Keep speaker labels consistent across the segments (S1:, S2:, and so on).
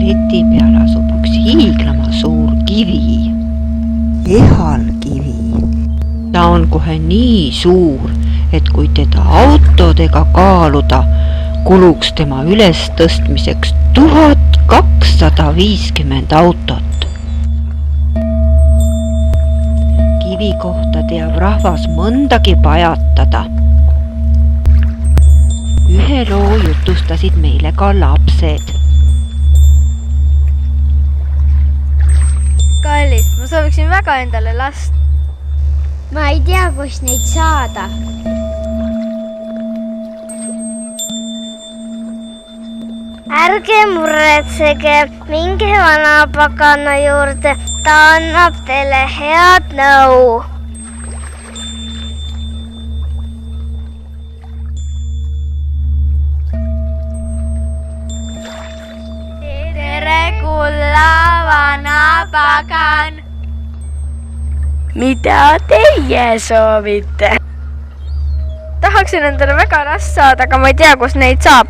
S1: leti peal asub üks hiiglama suur kivi.
S2: Ehalkivi.
S1: Ta on kohe nii suur, et kui teda autodega kaaluda, kuluks tema ülestõstmiseks 1250 autot. Kivi kohta teab rahvas mõndagi pajatada. Ühe loo jutustasid meile ka lapsed.
S3: Kallis, ma sooviksin väga endale last.
S4: Ma ei tea, kus neid saada. Ärge muretsege, minge vanapagana juurde, ta annab teile head nõu.
S3: Tere, kulla vanapagan!
S5: Mida teie soovite?
S3: Tahaksin endale väga last saada, aga ma ei tea, kus neid saab.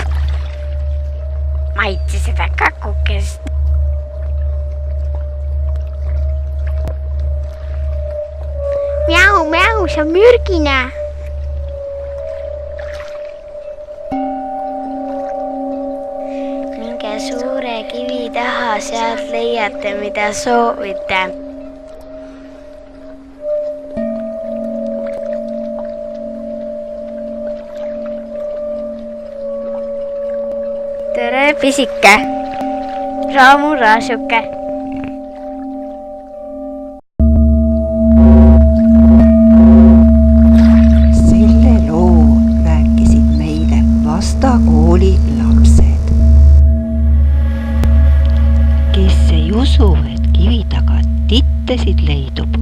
S5: Maitsi seda kakukest.
S4: Miau, miau, see on mürgine.
S5: Minge suure kivi taha, sealt leiate, mida soovite.
S3: Tere, pisike! Raamu raasuke!
S2: Selle loo rääkisid meile Vasta kooli lapsed.
S1: Kes ei usu, et kivi taga tittesid leidub,